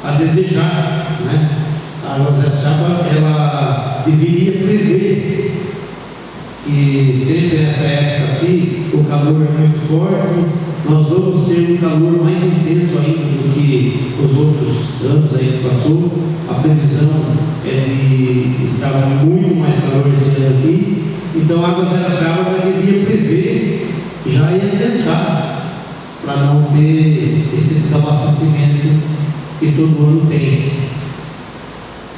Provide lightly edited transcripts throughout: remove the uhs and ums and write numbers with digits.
a desejar, né? A Águas de Araçuaiaba, ela deveria prever que sempre nessa época aqui o calor é muito forte, nós vamos ter um calor mais intenso ainda do que os outros anos aí que passou. A previsão é de estar muito mais calor esse ano aqui, então a Águas de Araçuaiaba devia prever já e adiantar para não ter esse desabastecimento que todo ano tem.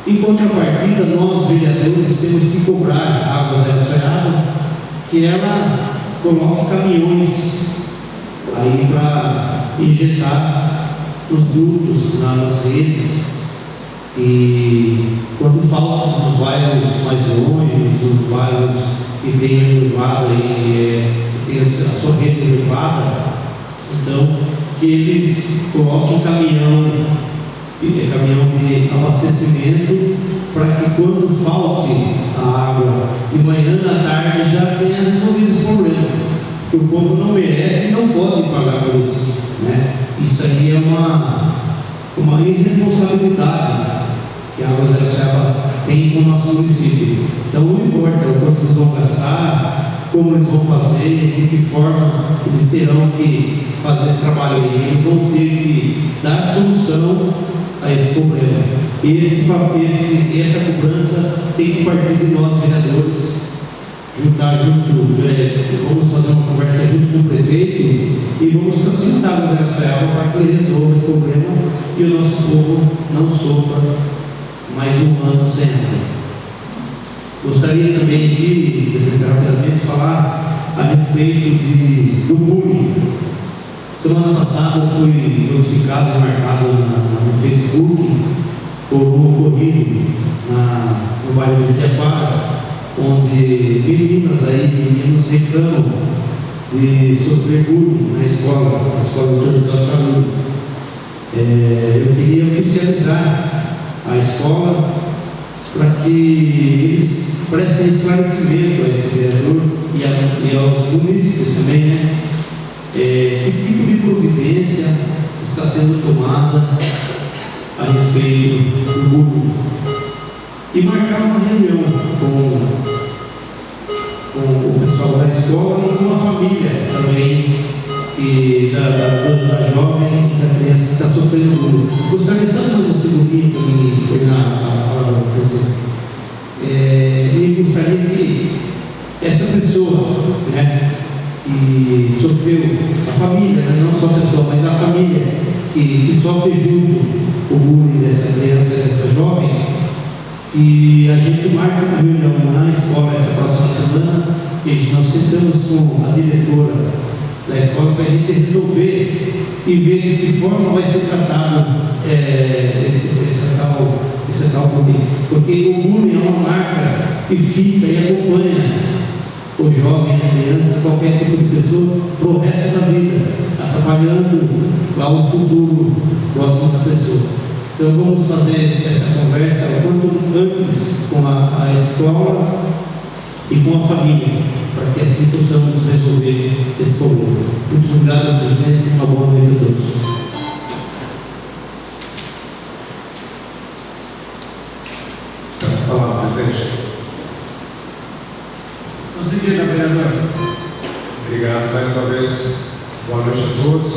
Em contrapartida, nós vereadores temos que cobrar a Águas de Araçuaiaba que ela coloque caminhões aí para injetar os dutos nas redes, e quando falta nos bairros mais longe, nos bairros que tem elevado aí, que tem a sua rede elevada, então que eles coloquem caminhão de abastecimento, para que quando falte a água de manhã à tarde já tenha resolvido esse problema, que o povo não merece e não pode pagar por isso, né? Isso aí é uma irresponsabilidade que a Águas de Araçuaiaba tem com o nosso município. Então não importa o quanto eles vão gastar, como eles vão fazer, de que forma eles terão que fazer esse trabalho aí, eles vão ter que dar solução a esse problema. Essa cobrança tem que partir de nós vereadores, vamos fazer uma conversa junto com o prefeito e vamos para cima da Águas de Araçuaiaba para que ele resolva esse problema e o nosso povo não sofra mais um ano sem água. Gostaria também de, rapidamente, falar a respeito do bullying. Semana passada eu fui notificado e marcado no Facebook por um ocorrido no bairro de Jaguara, onde meninos reclamam de sofrer bullying na escola do Dr. Saúde. Eu queria oficializar a escola para que eles prestem esclarecimento a esse vereador e aos municípios também, né? Que tipo de providência está sendo tomada a respeito do bullying, e marcar uma reunião com o pessoal da escola e com a família também da jovem e da criança que está sofrendo bullying. Gostaria só de fazer um segundinho para mim terminar a palavra da presidente. E gostaria que essa pessoa, né, que sofreu, a família, né, não só a pessoa, mas a família que sofre junto o bullying dessa criança, dessa jovem, que a gente marca uma reunião na escola essa próxima semana, que nós sentamos com a diretora da escola para a gente resolver e ver de que forma vai ser tratado esse tal bullying, porque o bullying é uma marca que fica e acompanha o jovem, a criança, qualquer tipo de pessoa, para o resto da vida, atrapalhando lá o futuro próximo da pessoa. Então vamos fazer essa conversa o quanto antes com a escola e com a família, para que assim possamos resolver esse problema. Muito obrigado, presidente. Uma boa noite a todos. Peço a palavra, presidente. Conseguiram, vereador? Obrigado mais uma vez. Boa noite a todos.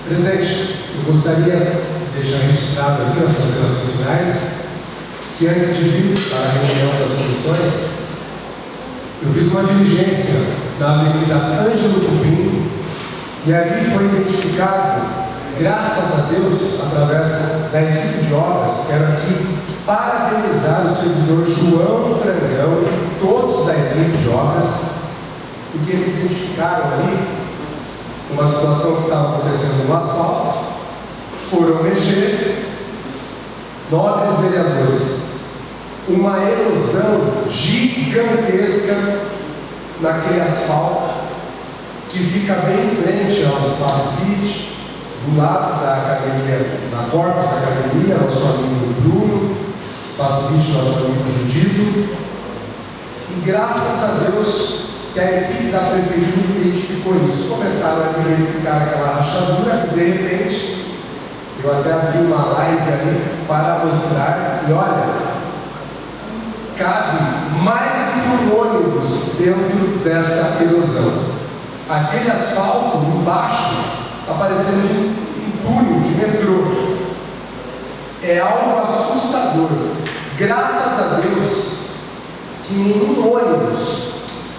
Presidente, eu gostaria de deixar registrado aqui nas considerações finais que antes de vir para a reunião das comissões, eu fiz uma diligência na Avenida Ângelo Cupim e ali foi identificado, graças a Deus, através da equipe de obras, quero aqui parabenizar o servidor João Frangão, todos da equipe de obras, porque eles identificaram ali uma situação que estava acontecendo no asfalto, foram mexer, nobres vereadores, uma erosão gigantesca naquele asfalto que fica bem em frente ao Espaço Beach, do lado da academia, da Corpus Academia, nosso amigo Bruno, Espaço Beach, nosso amigo Judito, e graças a Deus que a equipe da prefeitura identificou isso. Começaram a verificar aquela rachadura e de repente Eu até abri uma live ali para mostrar, e olha, cabe mais do que um ônibus dentro desta erosão. Aquele asfalto embaixo está parecendo um túnel de metrô. É algo assustador. Graças a Deus que nenhum ônibus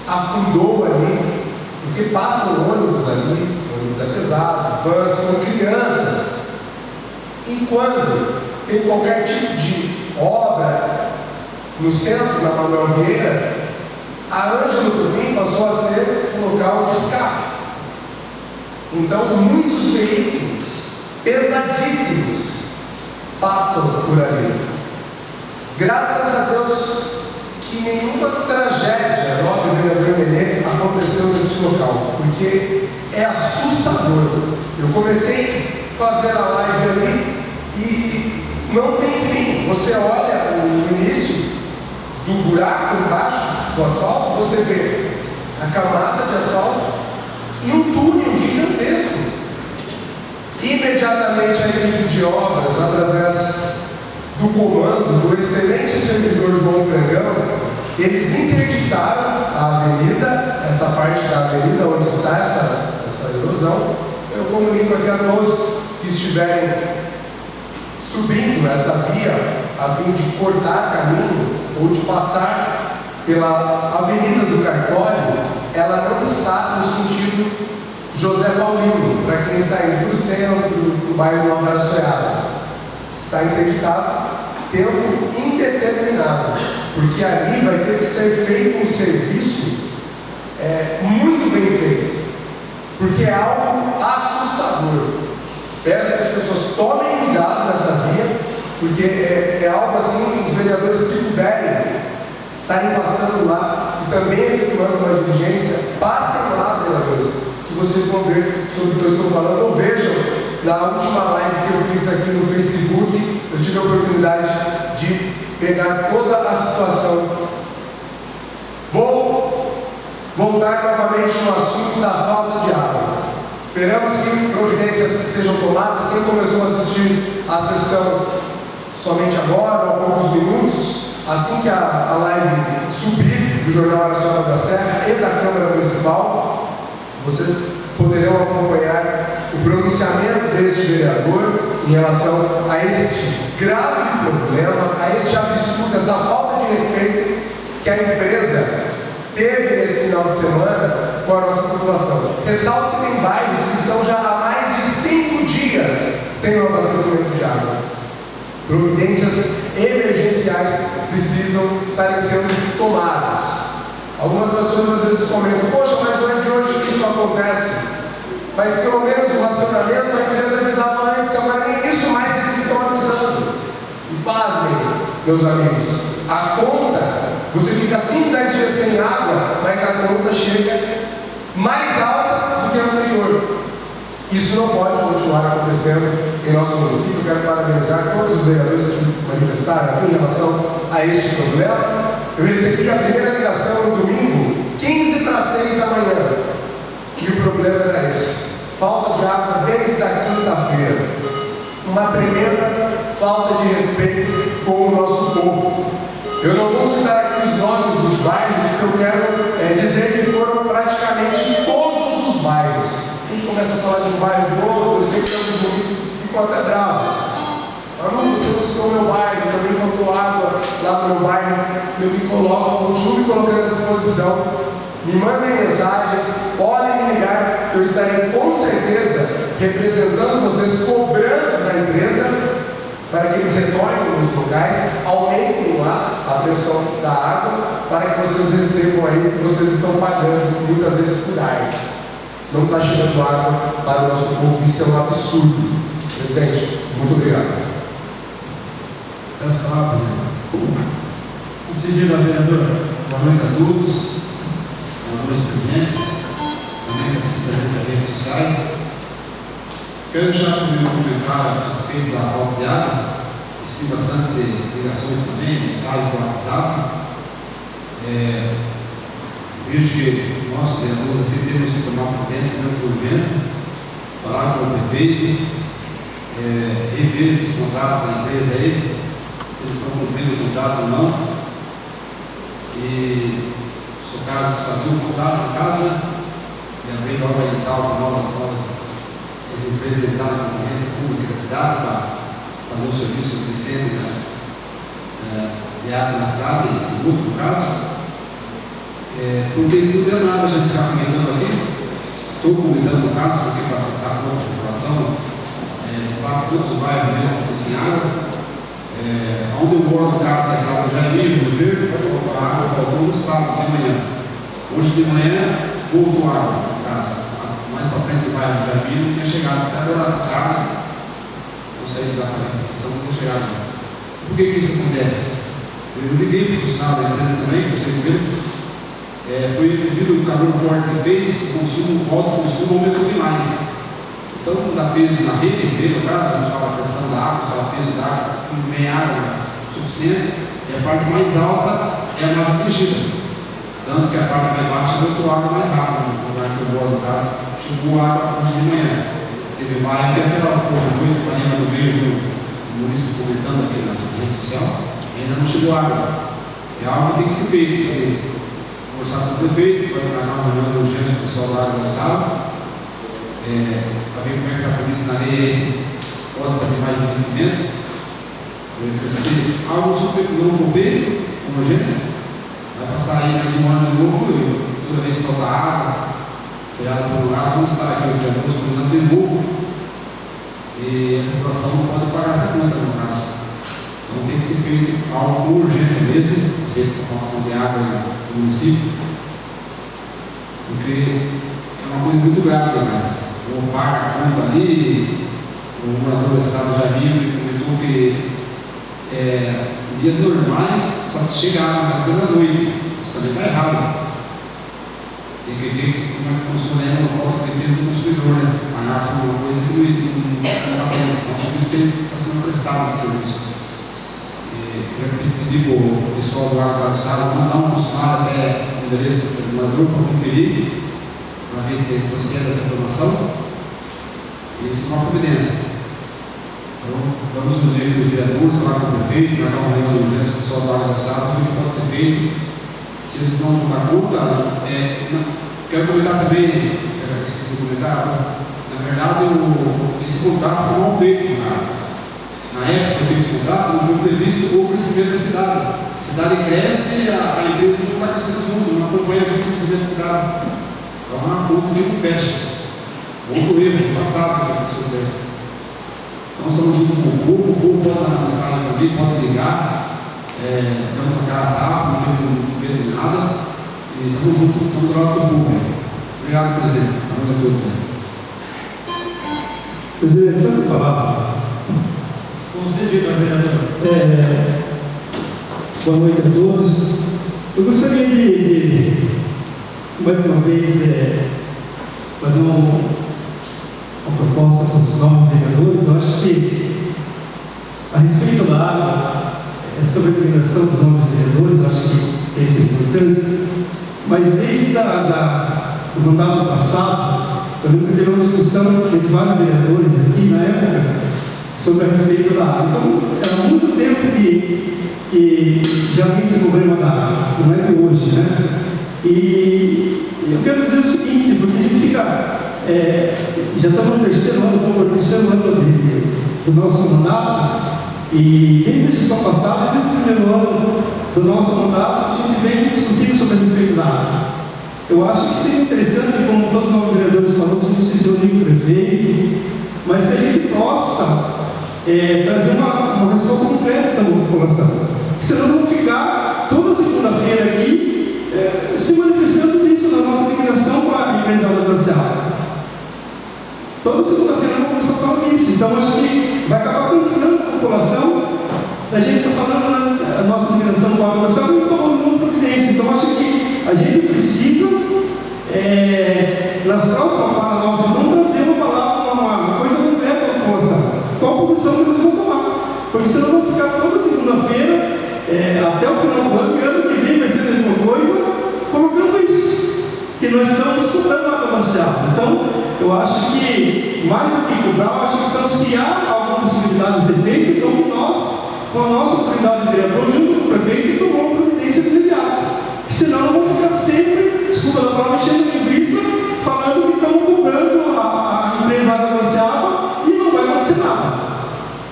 afundou ali, porque passam ônibus ali, ônibus é pesado, vans com crianças. E quando tem qualquer tipo de obra no centro da Manuel Vieira, a Ângelo Turbim passou a ser um local de escape. Então, muitos veículos pesadíssimos passam por ali. Graças a Deus que nenhuma tragédia, nobre vereador Nenê, aconteceu neste local, porque é assustador. Eu comecei a fazer a live ali e não tem fim. Você olha o início do buraco embaixo do asfalto, você vê a camada de asfalto e um túnel gigantesco. Imediatamente a equipe de obras, através do comando do excelente servidor João Frangão, eles interditaram a avenida, essa parte da avenida onde está essa erosão. Eu comunico aqui a todos que estiverem subindo esta via a fim de cortar caminho ou de passar pela avenida do Cartório, ela não está no sentido José Paulino, para quem está indo para o centro, do bairro Nova Araçoiaba. Está interditado tempo indeterminado, porque ali vai ter que ser feito um serviço muito bem feito, porque é algo assustador. Peço que as pessoas tomem cuidado nessa via, porque é algo assim, os vereadores que puderem estarem passando lá e também efetuando uma diligência, passem lá, vereadores, que vocês vão ver sobre o que eu estou falando. Ou vejam, na última live que eu fiz aqui no Facebook, eu tive a oportunidade de pegar toda a situação. Vou voltar novamente no assunto da falta de água. Esperamos que providências sejam tomadas. Quem começou a assistir a sessão somente agora, há poucos minutos, assim que a live subir do Jornal Araçoiaba da Serra e da Câmara Municipal, vocês poderão acompanhar o pronunciamento deste vereador em relação a este grave problema, a este absurdo, essa falta de respeito que a empresa teve nesse final de semana com a nossa população. Ressalto que tem bairros que estão já há mais de 5 dias sem o abastecimento de água. Providências emergenciais precisam estar sendo tomadas. Algumas pessoas às vezes comentam: poxa, mas não é de hoje que isso acontece. Mas pelo menos o racionamento, a empresa avisava antes, agora nem isso mais eles estão avisando. E pasmem, meus amigos, a conta, você fica 5, 10 dias sem água, mas a conta chega mais alta do que a anterior. Isso não pode continuar acontecendo em nosso município. Quero parabenizar todos os vereadores que manifestaram aqui em relação a este problema. Eu recebi a primeira ligação no domingo, 15 para 6 da manhã, e o problema era esse: falta de água desde a quinta-feira. Uma tremenda falta de respeito com o nosso povo. Eu não vou citar aqui os nomes dos bairros, porque eu quero dizer que foram praticamente todos os bairros. A gente começa a falar de um bairro do outro, eu sei que tem alguns municípios que ficam até bravos. Mas não, você não citou o meu bairro, também faltou água lá no meu bairro. Eu me coloco, continuo me colocando à disposição. Me mandem mensagens, podem me ligar, que eu estarei com certeza representando vocês, cobrando da empresa, para que eles retornem nos locais, aumentem lá a pressão da água, para que vocês recebam aí o que vocês estão pagando, muitas vezes por água. Não está chegando água para o nosso povo, isso é um absurdo. Presidente, muito obrigado. Peço a palavra, presidente. Concedido a vereadora. Boa noite a todos. Boa noite, presidente. Também que assistem das redes sociais. Quero deixar também um comentário a respeito da falta de água. Recebi bastante ligações também, mensagem do WhatsApp. Vejo que nós, vereadores, aqui temos que tomar providência, não por urgência, falar com o prefeito, rever esse contrato da empresa aí, se eles estão cumprindo o contrato ou não. E, se o caso, fazer um contrato, no caso, né? E abrir logo a edital para as empresas entrarem na concorrência pública da cidade para fazer o serviço decente, né? De água na cidade, e muito no caso. Porque não deu nada a gente ficar comentando aqui. Estou comentando no caso, porque para prestar conta da população, de fato, todos os bairros mesmo sem água. Onde eu moro, no caso, a estrada já é livre, no verde, pode colocar água, faltou no sábado de manhã. Hoje de manhã, voltou água, no caso. Mais para frente do bairro já tinha chegado até agora da tarde. Não saí da sessão, não tinha chegado. Por que isso acontece? Eu liguei para o funcionário da empresa também, que você viu. Foi devido ao calor forte que fez, o consumo, o alto consumo aumentou demais. Então, não dá peso na rede, no caso, não fala a pressão da água, fala peso da água, não tem água suficiente, e a parte mais alta é a mais atingida. Tanto que a parte mais baixa botou água mais rápido, no lugar que eu moro, no caso, chegou água hoje de manhã. Teve bairro que até ela ficou muito para lembrar do meio, o município comentando aqui na rede social, ainda não chegou água. E a água tem que ser feita, conversar com o prefeito, vai marcar uma reunião de urgência com o pessoal da água da sala, para ver como é que está a polícia na lei, pode fazer mais investimento. Se algo não for feito, com urgência, vai passar aí mais um ano de novo, e toda vez que faltar água, tirada por um lado, vamos estar aqui os vereadores combinando de novo, e a população não pode pagar essa conta, no caso. Então tem que ser feito algo com urgência mesmo, respeito essa formação de água no município, porque é uma coisa muito grave demais. Vou pagar a conta ali, o morador do estado já viu e comentou que em dias normais só chega água na noite. Isso também está errado. Tem que ver como é que funciona o código de defesa do consumidor, né? Pagar por uma coisa que não está bom, não está sendo prestado esse serviço. Eu pedi para o pessoal do água da sala mandar um funcionário até o endereço desse administrador para conferir, para ver se procede essa informação, e isso é uma providência. Então, vamos reunir com os vereadores, falar com o prefeito, marcar uma reunião de urgência com o pessoal do água da sala, ver o que pode ser feito. Se eles não vão dar conta, quero comentar também, esqueci de comentar, na verdade, esse contrato foi mal feito, no caso. Na época que eu fiz esse contrato, não foi previsto o crescimento da cidade. A cidade cresce e a empresa não está crescendo junto, não acompanha junto o crescimento da cidade. Então, a conta nem fecha. Outro erro passado que aconteceu certo. Então, estamos junto com o povo pode dar uma mensagem também, pode ligar, damos uma cara tapa, não tem medo de nada, e estamos juntos, estamos do lado do povo. Obrigado, presidente. Vamos a todos. Presidente, essa palavra. Concedido, vereador. Boa noite a todos. Eu gostaria de mais uma vez, fazer uma proposta para os novos vereadores. Eu acho que, a respeito da água, sobre a integração dos novos vereadores, eu acho que isso é importante, mas desde do mandato passado, eu lembro que teve uma discussão entre vários vereadores aqui na época sobre a respeito da água. Então, era muito tempo que já havia esse problema da água, não é de hoje, né? E eu quero dizer o seguinte, porque a gente fica, já estamos no terceiro ano do nosso mandato, e desde a gestão passada, desde o primeiro ano do nosso mandato, a gente vem discutindo sobre a respeito da água. Eu acho que seria interessante, como todos os novos vereadores falaram, que a gente se reunir com o prefeito, mas que a gente possa trazer uma resposta concreta para a população. Senão vamos ficar toda segunda-feira aqui se manifestando disso na nossa ligação com a empresa residencial. Toda segunda-feira vamos começar a falar disso. Então acho que vai acabar cansando a população da gente estar falando na nossa ligação com a população e tomando uma providência. Então acho que a gente precisa, nas próximas falas nossas, não trazer uma palavra, uma coisa concreta para a população. Qual a posição que nós vamos tomar? Porque senão vamos ficar toda segunda-feira, até o final do ano, e ano que vem vai ser a mesma coisa, colocando isso. que nós estamos cobrando água social. Então, eu acho que, mais do que cobrar, eu acho que então, se há alguma possibilidade de ser feito, então que nós, com a nossa autoridade de vereador, junto com o prefeito, tomamos providência de imediato. Senão, eu vou ficar sempre, desculpa a palavra, enchendo linguiça, falando que estamos cobrando a empresa água social e não vai acontecer nada.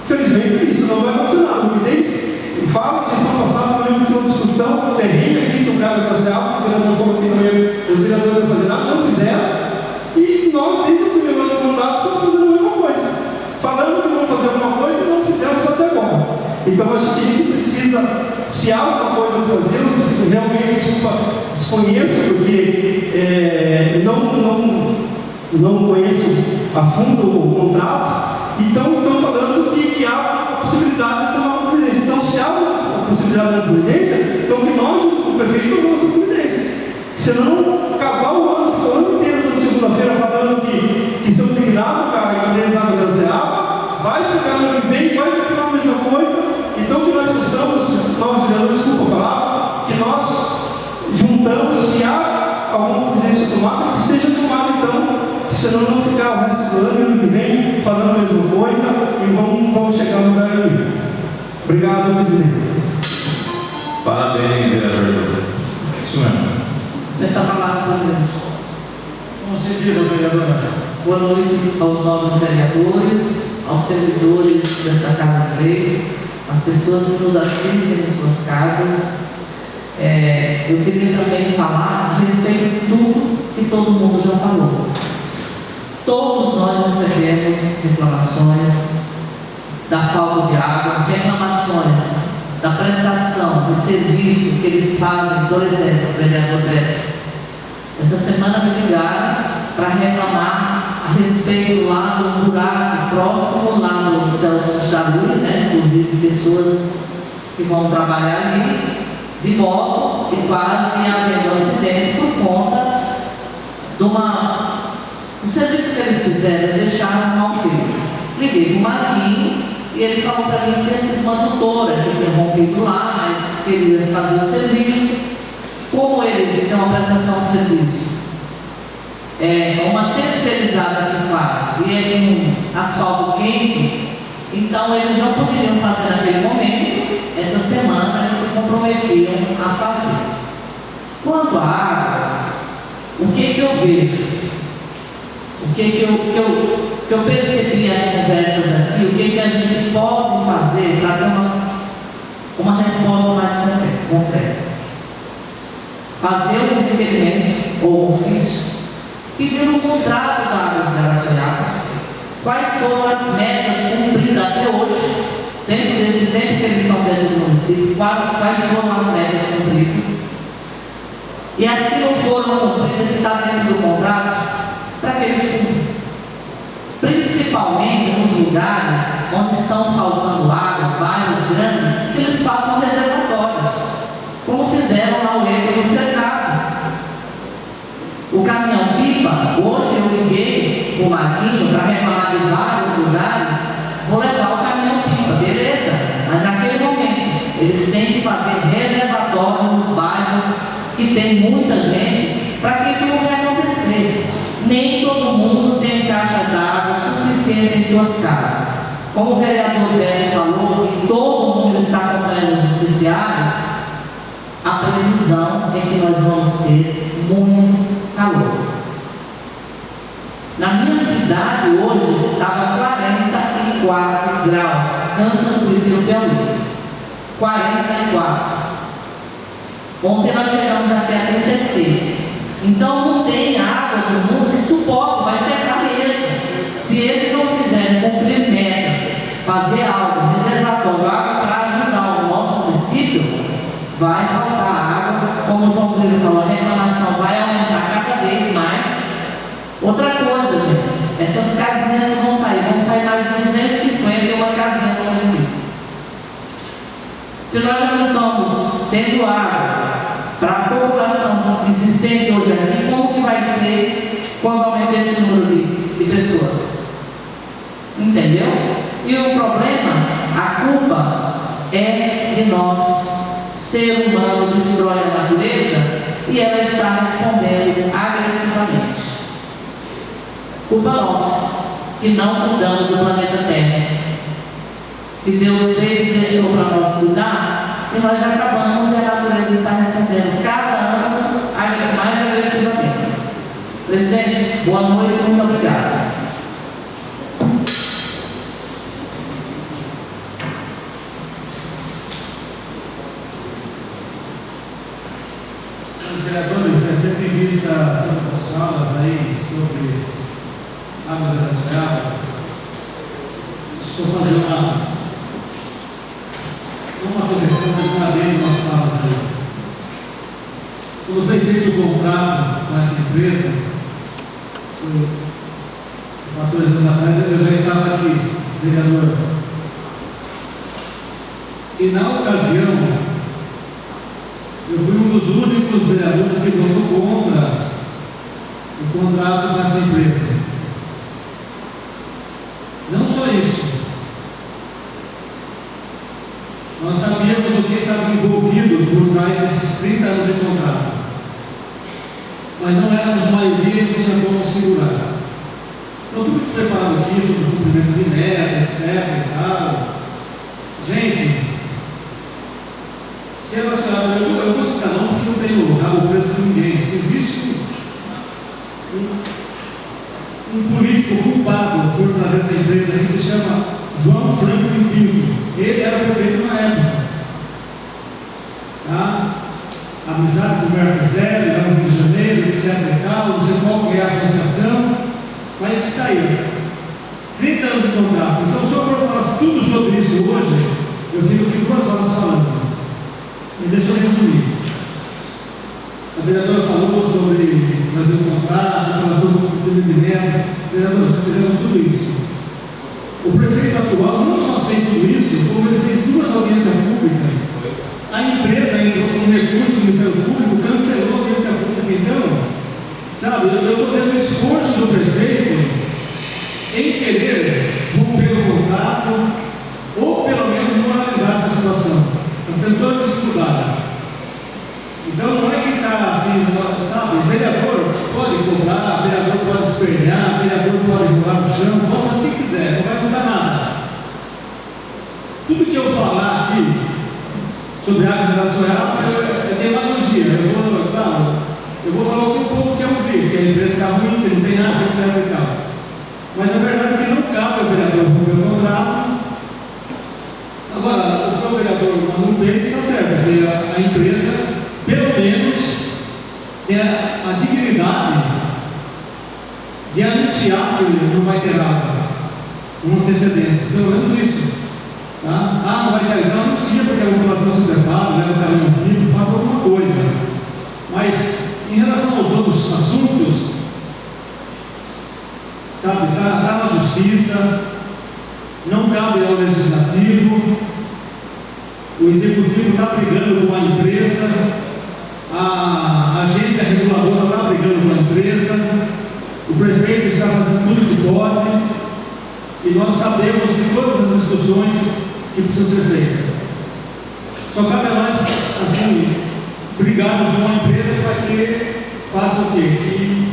Infelizmente, isso não vai acontecer nada. Eu falo que gestão passada também tem uma discussão ferrenha aqui sobre a água social, o vereador falou que os vereadores não fazer nada, não fizeram, e nós, desde o primeiro ano de mandato, estamos fazendo a mesma coisa. Falando que vamos fazer alguma coisa e não fizemos até agora. Então, acho que a gente precisa, se há alguma coisa a fazer, eu realmente, desconheço, porque não conheço a fundo o contrato, então estou falando que há a possibilidade de tomar uma providência. Então, se há a possibilidade de uma providência, então que nós, o prefeito, tomamos essa providência. Senão, acabar o ano, ficar o ano inteiro, na segunda-feira, falando que são indignados com a empresa Água da Ceará, vai chegar no ano que vem, vai continuar a mesma coisa. Então, que nós precisamos, nós vereadores, desculpa a palavra, que nós juntamos, se há alguma providência tomada, que seja tomada então, senão não ficar o resto do ano e ano que vem falando a mesma coisa e vamos chegar no lugar ali. Obrigado, presidente. Parabéns, vereador. É isso mesmo. Essa palavra, presidente. Concedido, vereadora. Boa noite aos novos vereadores, aos servidores dessa Casa 3, às pessoas que nos assistem em suas casas. Eu queria também falar a respeito de tudo que todo mundo já falou. Todos nós recebemos reclamações da falta de água, reclamações da prestação de serviço que eles fazem, por exemplo, o vereador Beto. Essa semana me ligaram para reclamar a respeito lá do buraco próximo, lá no Celso Chalui, inclusive pessoas que vão trabalhar ali de moto e quase havendo acidente por conta de um serviço que eles fizeram, deixaram mal feito. Liguei para o Marquinhos e ele falou para mim que tinha sido uma tutora que tinha rompido lá, mas queria fazer o serviço. Como eles têm uma prestação de serviço, uma terceirizada que faz e é um asfalto quente, então eles não poderiam fazer naquele momento. Essa semana eles se comprometiam a fazer. Quanto a águas, o que eu vejo? O que eu percebi as conversas aqui, o que a gente pode fazer para ter uma resposta mais concreta? Fazer um requerimento ou um ofício, pedir um contrato da Águas de Araçoiaba, quais foram as metas cumpridas até hoje, dentro desse tempo que eles estão dentro do município, quais foram as metas cumpridas, e as que não foram cumpridas, que está dentro do contrato, para que eles cumprem. Principalmente nos lugares onde estão faltando água, bairros grandes, que eles façam reservatórios, como fizeram na Ueca do Cercado. O caminhão-pipa, hoje eu liguei para o Marquinhos para reclamar de vários lugares, vou levar o caminhão-pipa, beleza, mas naquele momento eles têm que fazer reservatório nos bairros que tem muita gente, para que isso não venha acontecer. Nem todo mundo tem caixa d'água suficiente em suas casas. Como o vereador Beto falou, e todo mundo está acompanhando os noticiários, a previsão é que nós vamos ter muito calor. Na minha cidade hoje estava 44 graus, tanto no Rio que no Piauí. 44. Ontem nós chegamos até a 36. Então não tem água no mundo que suporte, vai secar mesmo. Se eles não fizerem cumprir metas, fazer algo, reservatório, água para ajudar o nosso município, vai faltar água. Como o João Grilo falou, a reclamação vai aumentar cada vez mais. Outra coisa, gente, essas casinhas que vão sair mais de 250 e uma casinha no município. Se nós já não estamos tendo água para a população existente hoje aqui, como que vai ser quando aumentar esse número de pessoas? Entendeu? E o problema, a culpa é de nós. Ser humano destrói a natureza e ela está respondendo agressivamente que não cuidamos do planeta Terra. Que Deus fez e deixou para nós cuidar, e nós acabamos e a natureza está respondendo cada ano mais agressivamente. Presidente, boa noite e muito obrigado. Vereadores, tendo em vista todas as falas aí sobre águas relacionadas, deixa eu fazer uma correção, mas uma vez umas falas aí. Quando foi feito o contrato com essa empresa, 14 anos atrás, eu já estava aqui, vereador. E na ocasião, eu fui um dos únicos vereadores que votou contra o contrato com essa empresa. Não só isso. Nós sabíamos o que estava envolvido por trás desses 30 anos de contrato. Mas não éramos maioria e não tinha como segurar. Então, tudo que foi falado aqui sobre o cumprimento de meta, etc. e tal. Gente, se relacionado, eu vou citar não porque não tenho rabo preso com ninguém. Se existe um político culpado por trazer essa empresa aqui, se chama João Franklin Pinto. Ele era prefeito na época. Tá? Amizade com o Merquiselli, lá no Rio de Janeiro, etc. e tal, não sei qual que é a associação, mas está aí. 30 anos de contrato. Então, se eu for falar tudo sobre isso hoje, eu fico aqui 2 horas falando. E deixa eu resumir. A vereadora falou sobre fazer um contrato, falar sobre o cumprimento de metas. Vereador, nós fizemos tudo isso. O prefeito atual não só fez tudo isso, como ele fez 2 audiências públicas. A empresa entrou com um recurso do Ministério Público, cancelou a audiência pública. Então, sabe, eu estou vendo o esforço do prefeito em querer romper o contrato ou pelo menos moralizar essa situação. Está tendo toda dificuldade. Então não é que está assim, sabe, o vereador pode cobrar, o vereador pode espernear, o vereador pode rolar no chão, pode fazer o que quiser, não vai mudar nada. Tudo que eu falar aqui sobre águas relacionadas é demagogia. Eu vou falar o que o povo quer ouvir, que a empresa está ruim, que não tem nada, etc. e tal. Mas a verdade é que não cabe ao vereador romper o contrato. Agora, o que o vereador não fez está certo, porque a empresa, pelo menos, tem a dignidade de anunciar que não vai ter água, uma antecedência, pelo menos isso. Tá? Não vai ter, então anuncia porque a população se prepara, leva o caminhão limpo, faça alguma coisa. Mas, em relação aos outros assuntos, sabe, está na justiça, não cabe ao legislativo, o executivo está brigando com a empresa, a agência reguladora está brigando com a empresa, o prefeito está fazendo tudo que pode, e nós sabemos de todas as discussões que precisam ser feitas. Só cabe a nós, assim, brigarmos com a empresa para que faça o quê? Que,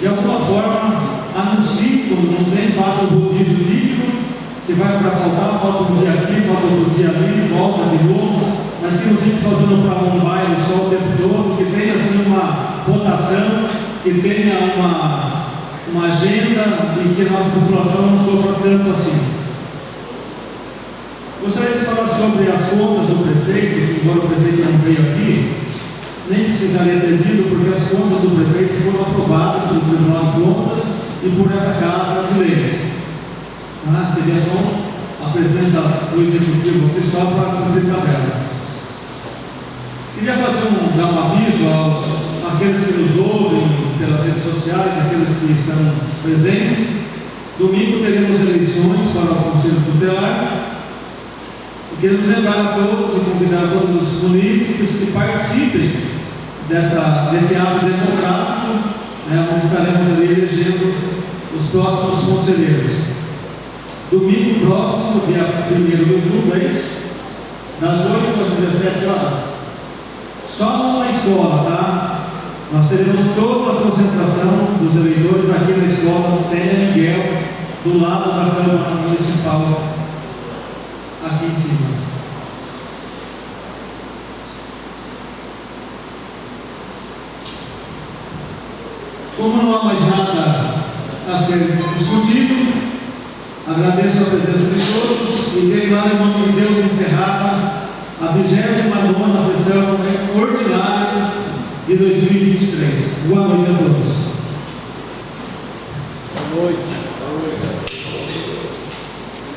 de alguma forma, anuncie, quando não tem, faça o rodízio digno. Se vai para faltar, falta um dia aqui, falta outro dia ali, volta de novo, mas que não fique faltando para um bairro só o tempo todo, que tenha assim uma rotação, que tenha uma agenda e que a nossa população não sofra tanto assim. Gostaria de falar sobre as contas do prefeito, que embora o prefeito não veio aqui, nem precisaria ter vindo, porque as contas do prefeito foram aprovadas pelo Tribunal de Contas e por essa Casa de Leis. Seria só a presença do Executivo pessoal para cumprir tabela. Queria dar um aviso àqueles que nos ouvem pelas redes sociais, aqueles que estão presentes. Domingo teremos eleições para o Conselho Tutelar. E queremos lembrar a todos e convidar todos os munícipes que participem desse ato democrático, onde estaremos ali elegendo os próximos conselheiros. Domingo próximo, dia 1º de outubro, é isso? Das 8 às 17 horas. Só numa escola, tá? Nós teremos toda a concentração dos eleitores aqui na escola Célia Miguel, do lado da Câmara Municipal, aqui em cima. Como não há mais nada a ser discutido, agradeço a presença de todos e declaro em nome de Deus encerrada a 29ª sessão ordinária de 2023. Boa noite a todos.